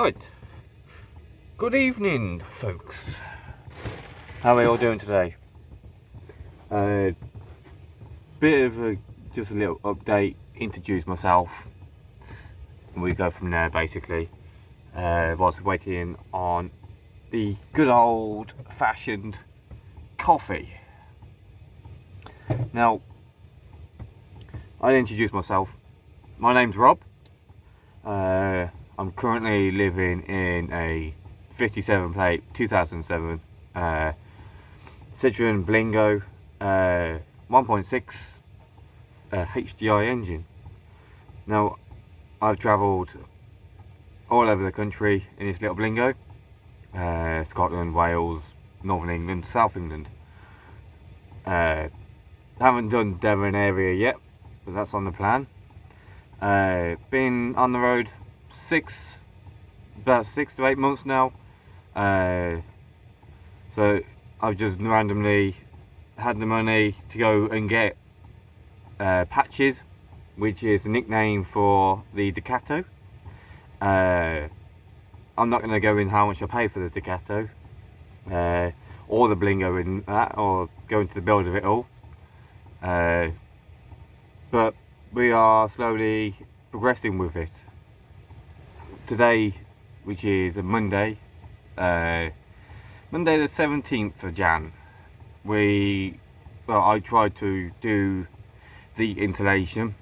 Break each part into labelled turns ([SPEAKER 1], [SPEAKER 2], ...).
[SPEAKER 1] Right, good evening folks. How are you all doing today? Bit of just a little update, introduce myself, and we go from there basically. Whilst waiting on the good old fashioned coffee. Now, I'll introduce myself. My name's Rob. I'm currently living in a 57 plate 2007 Citroen Blingo 1.6 HDI engine. Now, I've travelled all over the country in this little Blingo. Scotland, Wales, Northern England, South England. Haven't done Devon area yet, but that's on the plan. Been on the road about 6 to 8 months now. So I've just randomly had the money to go and get patches, which is a nickname for the Ducato. I'm not going to go in how much I pay for the Ducato or the Blingo in that, or go into the build of it all. But we are slowly progressing with it. Today, which is a Monday the 17th of Jan, I tried to do the installation,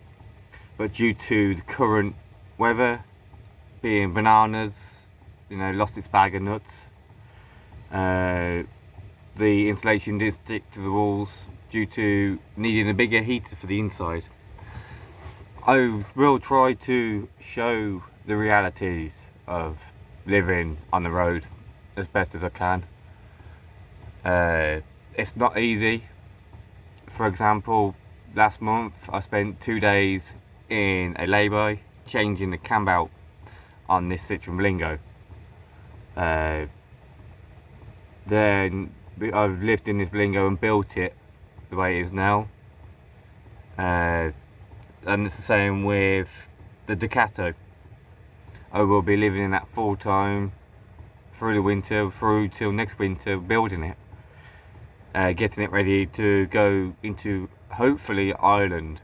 [SPEAKER 1] but due to the current weather being bananas, lost its bag of nuts, the installation did stick to the walls due to needing a bigger heater for the inside. I will try to show the realities of living on the road as best as I can. It's not easy. For example, last month I spent 2 days in a lay-by changing the cam belt on this Citroen Blingo. Then I've lived in this Blingo and built it the way it is now. And it's the same with the Ducato. I will be living in that full time through the winter, through till next winter, building it, getting it ready to go into hopefully Ireland.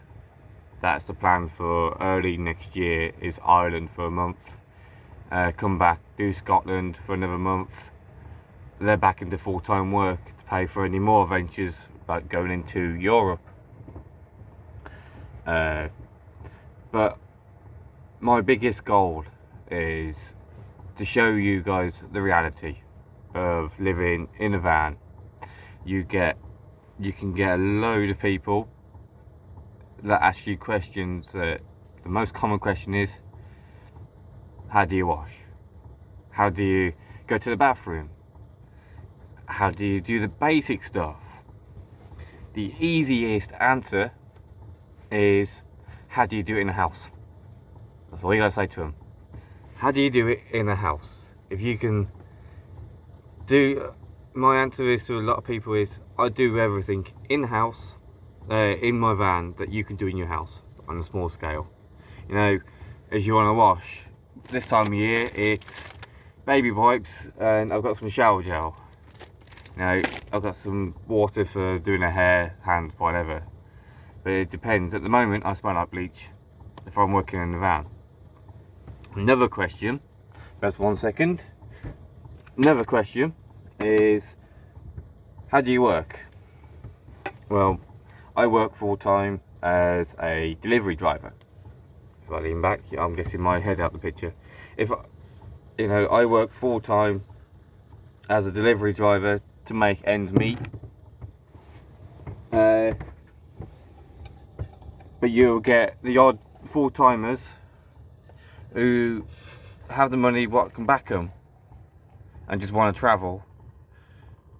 [SPEAKER 1] That's the plan for early next year, is Ireland for a month, come back, do Scotland for another month, then back into full-time work to pay for any more ventures like going into Europe. But my biggest goal is to show you guys the reality of living in a van. You can get a load of people that ask you questions. The most common question is, how do you wash? How do you go to the bathroom? How do you do the basic stuff? The easiest answer is, how do you do it in a house? That's all you gotta say to them. How do you do it in a house? If you can do, my answer is to a lot of people is, I do everything in the house, in my van, that you can do in your house on a small scale. As you want to wash, this time of year it's baby wipes, and I've got some shower gel. I've got some water for doing the hair, hands, whatever. But it depends. At the moment, I smell like bleach if I'm working in the van. Another question, just 1 second. Another question is, how do you work? Well, I work full time as a delivery driver. If I lean back, I'm getting my head out the picture. I work full time as a delivery driver to make ends meet. But you'll get the odd full-timers who have the money what can back them and just want to travel.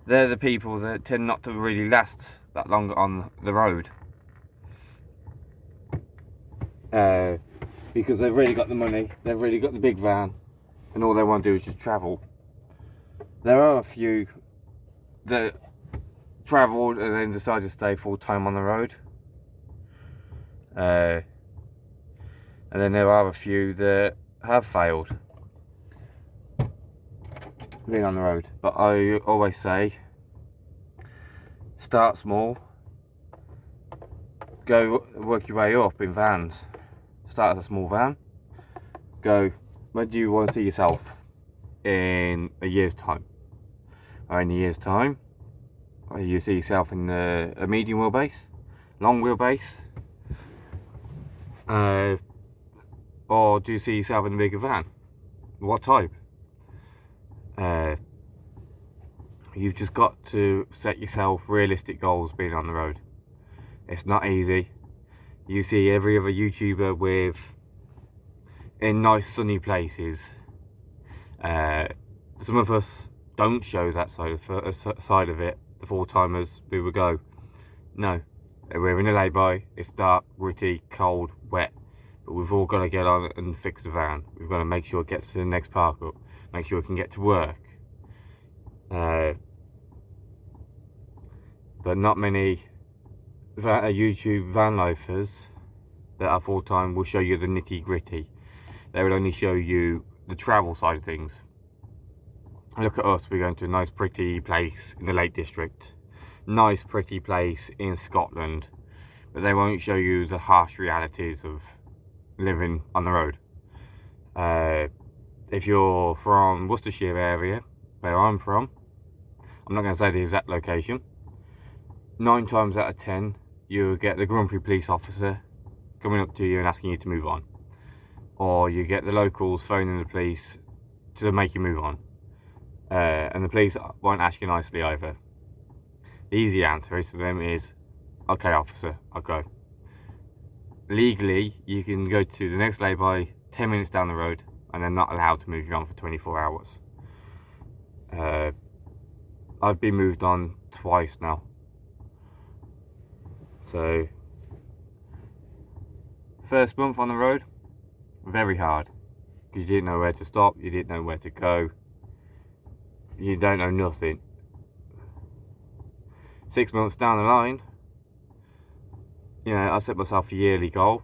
[SPEAKER 1] They're the people that tend not to really last that long on the road, because they've really got the money, they've really got the big van, and all they want to do is just travel. There are a few that travelled and then decided to stay full-time on the road. And then there are a few that have failed. being on the road, but I always say start small, go work your way up in vans. Start as a small van, go, where do you want to see yourself in a year's time? Or in a year's time, you see yourself in a medium wheelbase, long wheelbase, or do you see yourself in a bigger van? What type? You've just got to set yourself realistic goals being on the road. It's not easy. You see every other YouTuber in nice sunny places. Some of us don't show that side of it. The full-timers who would go, no, we're in a lay-by, it's dark, gritty, cold, wet, but we've all got to get on and fix the van. We've got to make sure it gets to the next park up, make sure it can get to work. But not many YouTube van lifers that are full-time will show you the nitty-gritty. They will only show you the travel side of things. Look at us, we're going to a nice pretty place in the Lake District, nice pretty place in Scotland, but they won't show you the harsh realities of living on the road. If you're from Worcestershire area, where I'm from, I'm not going to say the exact location, 9 times out of 10 you get the grumpy police officer coming up to you and asking you to move on, or you get the locals phoning the police to make you move on, and the police won't ask you nicely either. The easy answer to them is, okay officer, I'll go. Legally you can go to the next lay-by 10 minutes down the road and they're not allowed to move you on for 24 hours. I've been moved on twice now. So, first month on the road, very hard, because you didn't know where to stop, you didn't know where to go, you don't know nothing. 6 months down the line, you know, I set myself a yearly goal,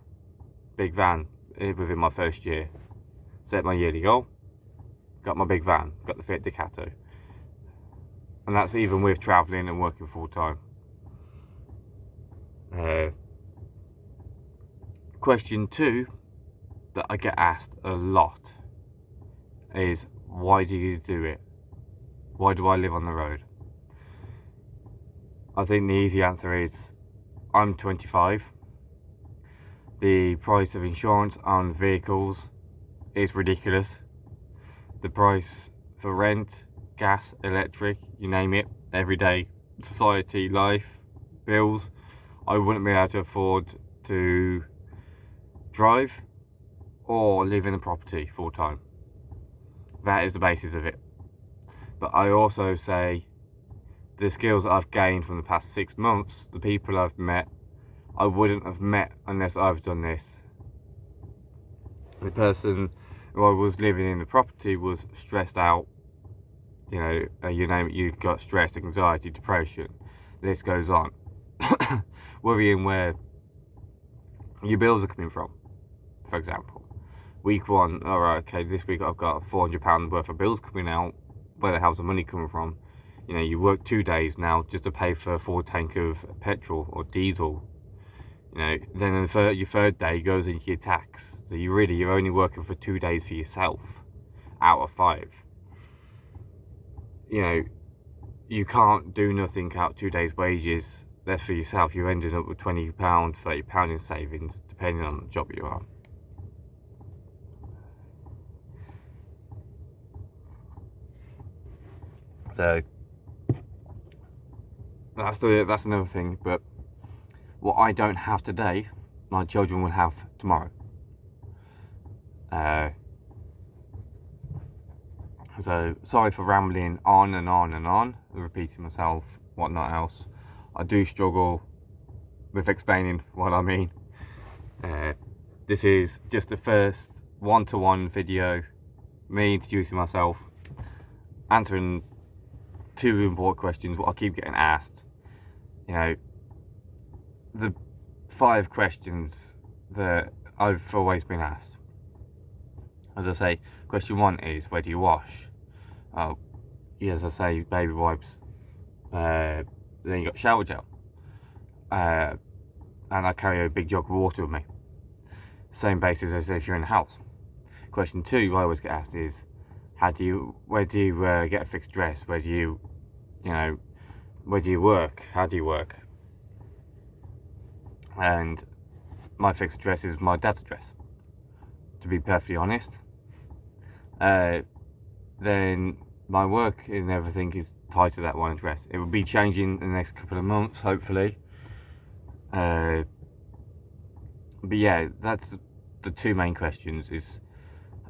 [SPEAKER 1] big van, within my first year. Set my yearly goal, got my big van, got the Fiat Ducato. And that's even with travelling and working full time. Question 2 that I get asked a lot is, why do you do it? Why do I live on the road? I think the easy answer is, I'm 25. The price of insurance on vehicles is ridiculous. The price for rent, gas, electric, you name it, everyday society life, bills, I wouldn't be able to afford to drive or live in a property full time. That is the basis of it. But I also say the skills that I've gained from the past 6 months, the people I've met, I wouldn't have met unless I've done this. The person who I was living in the property was stressed out, you know, you name it, you've got stress, anxiety, depression, the list goes on. Worrying where your bills are coming from, for example. Week 1, alright, okay, this week I've got £400 worth of bills coming out, where the hell's the money coming from? You know, you work 2 days now just to pay for a full tank of petrol or diesel. You know, then your third day goes into your tax. So you're only working for 2 days for yourself out of 5. You know, you can't do nothing out 2 days' wages left for yourself. You're ending up with £20, £30 in savings, depending on the job you're on. So that's another thing. But what I don't have today, my children will have tomorrow. So sorry for rambling on and on and on, repeating myself, whatnot else. I do struggle with explaining what I mean. This is just the first one-to-one video, me introducing myself, answering 2 important questions what I keep getting asked. You know, the 5 questions that I've always been asked. As I say, question 1 is, where do you wash? as I say, baby wipes. Then you got shower gel. And I carry a big jug of water with me. Same basis as if you're in the house. Question 2 I always get asked is, where do you get a fixed dress? Where do you work? How do you work? And my fixed address is my dad's address, to be perfectly honest. Then my work and everything is tied to that one address. It will be changing in the next couple of months, hopefully. But yeah, that's the 2 main questions: is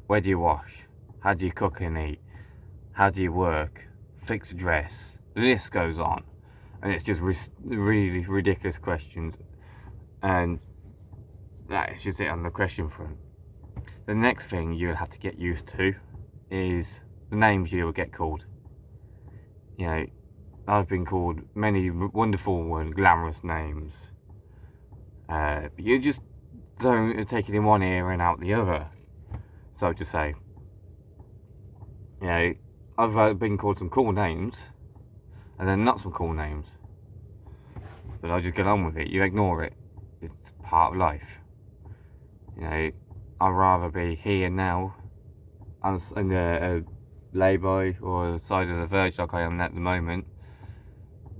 [SPEAKER 1] where do you wash? How do you cook and eat? How do you work? Fixed address. The list goes on, and it's just really ridiculous questions, and that is just it on the question front. The next thing you'll have to get used to is the names you'll get called. I've been called many wonderful and glamorous names, but you just don't take it in one ear and out the other, so to say. I've been called some cool names, and then not some cool names, but I just get on with it. You ignore it. It's part of life. I'd rather be here now in a lay-by or the side of the verge like I am at the moment,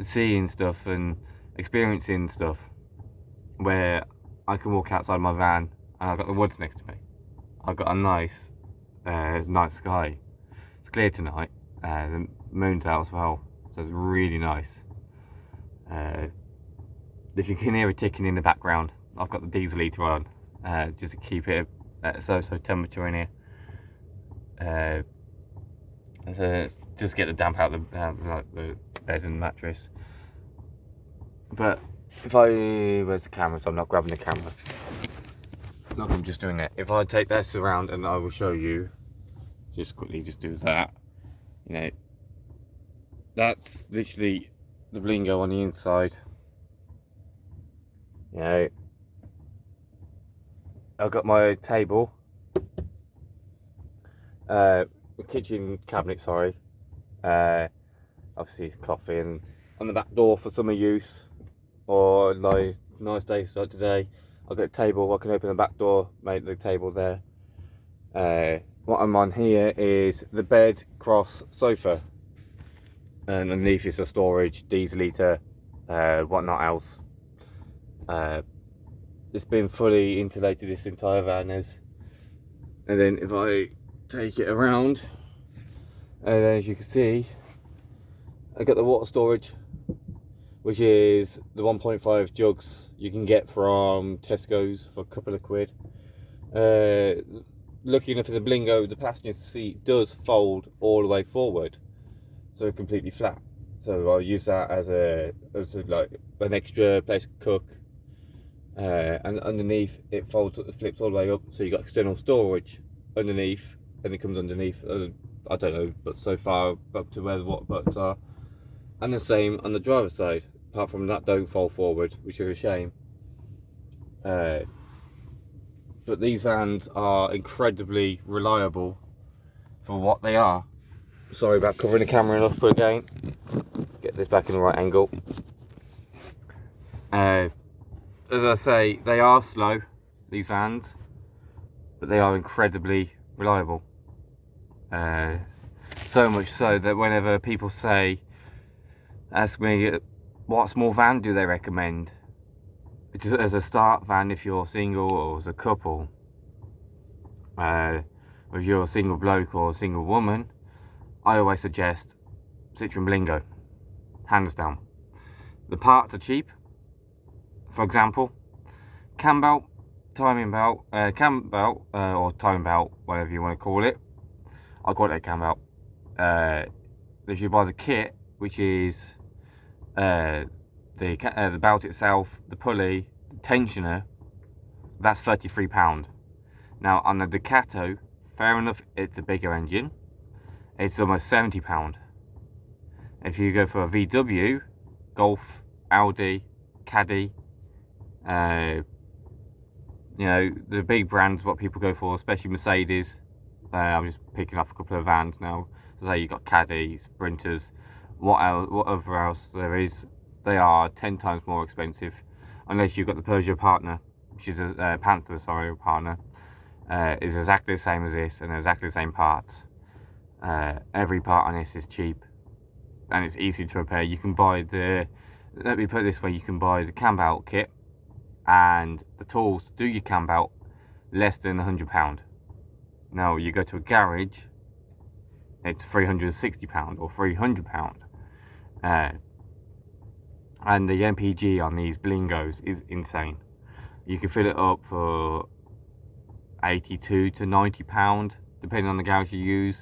[SPEAKER 1] seeing stuff and experiencing stuff where I can walk outside my van and I've got the woods next to me. I've got a nice night sky. It's clear tonight. The moon's out as well, so it's really nice. If you can hear it ticking in the background, I've got the diesel heater on, just to keep it at so temperature in here. Just get the damp out of the bed and mattress. But where's the camera? So I'm not grabbing the camera. Look, I'm just doing that. If I take this around, and I will show you, just quickly, just do that. That's literally the blingo on the inside. I've got my table, kitchen cabinet, sorry. Obviously it's coffee, and on the back door for summer use, or like nice days like today, I've got a table. I can open the back door, make the table there. What I'm on here is the bed, cross, sofa, and underneath is a storage, diesel heater, whatnot else. It's been fully insulated, this entire van is. And then if I take it around, and as you can see, I got the water storage, which is the 1.5 jugs you can get from Tesco's for a couple of quid. Lucky enough for the blingo, the passenger seat does fold all the way forward, so completely flat. So I'll use that as like an extra place to cook. And underneath it flips all the way up, so you got external storage underneath, and it comes underneath. I don't know, but so far up to where the water buttons are, and the same on the driver's side. Apart from that, don't fold forward, which is a shame. But these vans are incredibly reliable for what they are. Sorry about covering the camera up again. Get this back in the right angle. As I say, they are slow, these vans, but they are incredibly reliable. So much so that whenever people ask me what small van do they recommend, which is as a start van if you're single, or as a couple, if you're a single bloke or a single woman, I always suggest Citroen Blingo, hands down. The parts are cheap. For example, cam belt, timing belt, or timing belt, whatever you want to call it. I call it a cam belt. If you buy the kit, which is the belt itself, the pulley, the tensioner, that's £33. Now on the Ducato, fair enough, it's a bigger engine, it's almost £70. If you go for a VW, Golf, Audi, Caddy, the big brands, what people go for, especially Mercedes. I'm just picking up a couple of vans now, So say you've got caddy, sprinters, whatever else there is, they are 10 times more expensive, unless you've got the Peugeot partner, which is a Panther, sorry, partner. Is exactly the same as this and exactly the same parts. Every part on this is cheap and it's easy to repair. You can buy let me put it this way, you can buy the camp out kit and the tools to do your camp out less than £100. Now you go to a garage, it's £360 or £300. And the MPG on these Blingos is insane. You can fill it up for £82 to £90 depending on the garage you use.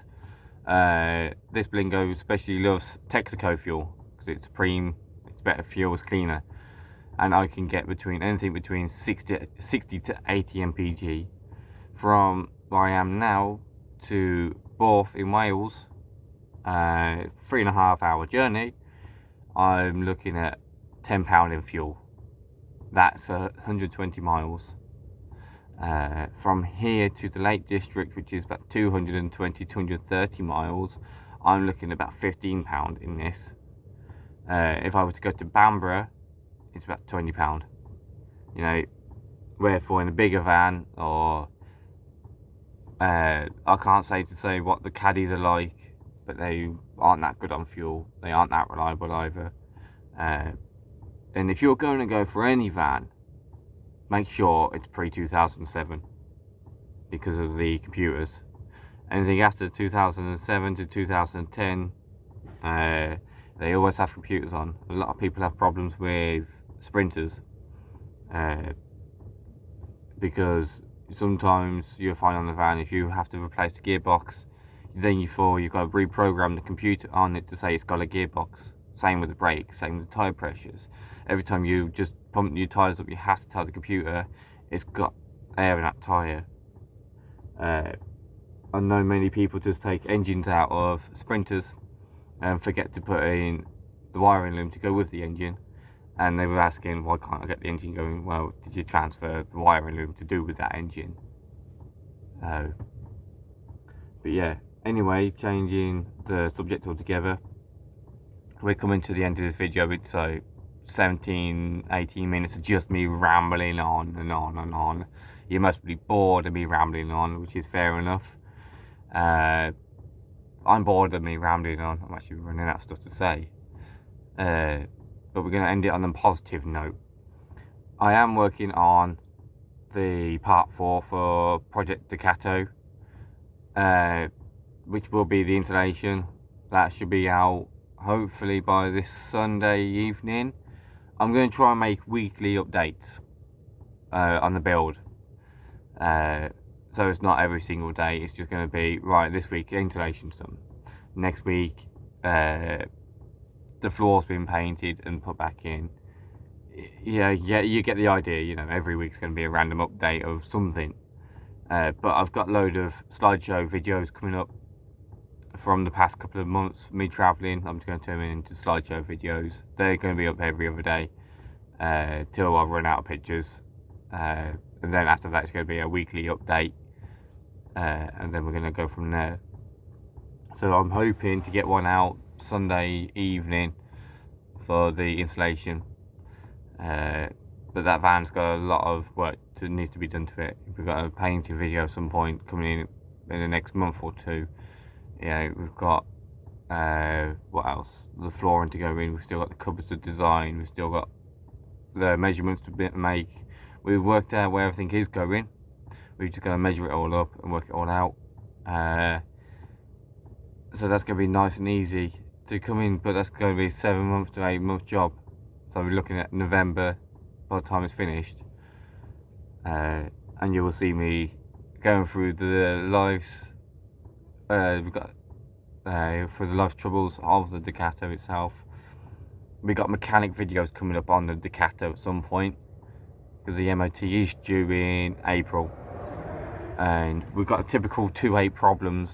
[SPEAKER 1] This Blingo especially loves Texaco fuel because it's it's better fuel, it's cleaner, and I can get anything between 60 to 80 mpg from where I am now to Borth in Wales. 3.5 hour journey. I'm looking at £10 in fuel. That's 120 miles. From here to the Lake District, which is about 230 miles, I'm looking at about £15 in this. If I were to go to Bamborough, it's about £20. You know, wherefore in a bigger van, or I can't say what the caddies are like, but they aren't that good on fuel. They aren't that reliable either. And if you're going to go for any van, make sure it's pre-2007 because of the computers. Anything after 2007 to 2010, they always have computers on. A lot of people have problems with sprinters because sometimes you'll find on the van, if you have to replace the gearbox, then you've got to reprogram the computer on it to say it's got a gearbox. Same with the brakes, same with the tyre pressures. Every time you just pump your tyres up, you have to tell the computer it's got air in that tyre. I know many people just take engines out of sprinters and forget to put in the wiring loom to go with the engine, and they were asking, why can't I get the engine going? Well, did you transfer the wiring loom to do with that engine? But yeah, anyway, changing the subject altogether, we're coming to the end of this video. It's 17-18 minutes of just me rambling on and on and on. You must be bored of me rambling on, which is fair enough. I'm bored of me rambling on. I'm actually running out of stuff to say. But we're going to end it on a positive note. I am working on the part 4 for Project Ducato, which will be the installation. That should be out hopefully by this Sunday evening. I'm going to try and make weekly updates on the build. So it's not every single day. It's just going to be, right, this week installation's done. Next week the floor's been painted and put back in. Yeah, you get the idea. You know, every week's going to be a random update of something. But I've got a load of slideshow videos coming up from the past couple of months, me travelling. I'm just going to turn them into slideshow videos. They're going to be up every other day till I've run out of pictures. And then after that, it's going to be a weekly update. And then we're going to go from there. So I'm hoping to get one out Sunday evening for the installation. But that van's got a lot of work needs to be done to it. We've got a painting video at some point coming in the next month or two. Yeah, we've got what else? The flooring to go in. We've still got the cupboards to design. We've still got the measurements to make. We've worked out where everything is going. We've just got to measure it all up and work it all out. So that's going to be nice and easy to come in, but that's going to be a 7 month to 8 month job. So we're looking at November by the time it's finished. And you will see me going through the lives. We've got for the life troubles of the Ducato itself. We got mechanic videos coming up on the Ducato at some point because the MOT is due in April, and we've got a typical 2.8 problems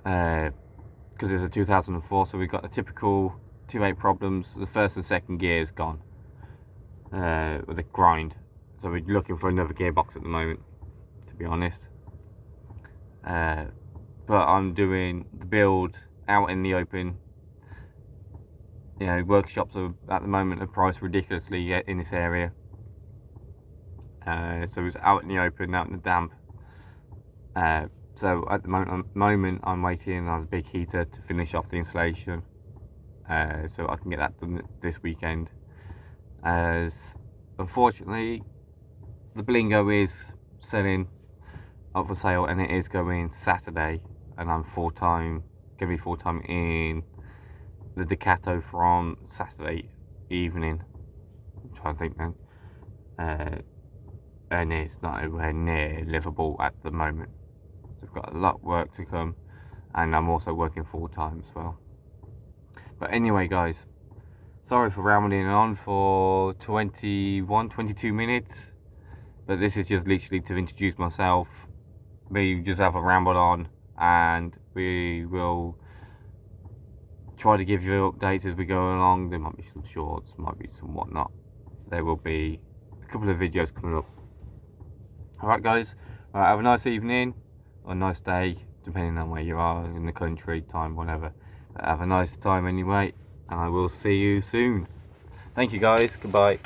[SPEAKER 1] because it's a 2004. So we've got the typical 2.8 problems. The first and second gear is gone with a grind. So we're looking for another gearbox at the moment, to be honest. but I'm doing the build out in the open. You know, workshops are at the moment are priced ridiculously in this area. So it's out in the open, out in the damp. So at the moment I'm waiting on a big heater to finish off the installation, so I can get that done this weekend. As unfortunately the Blingo is selling up for sale, and it is going Saturday, and I'm gonna be full-time in the Kettle from Saturday evening. I'm trying to think then. And it's not anywhere near livable at the moment. So I've got a lot of work to come, and I'm also working full-time as well. But anyway guys, sorry for rambling on for 22 minutes, but this is just literally to introduce myself. We just have a ramble on, and we will try to give you updates as we go along. There might be some shorts, might be some whatnot. There will be a couple of videos coming up. Alright guys, have a nice evening or a nice day, depending on where you are in the country, time, whatever. But have a nice time anyway, and I will see you soon. Thank you guys, goodbye.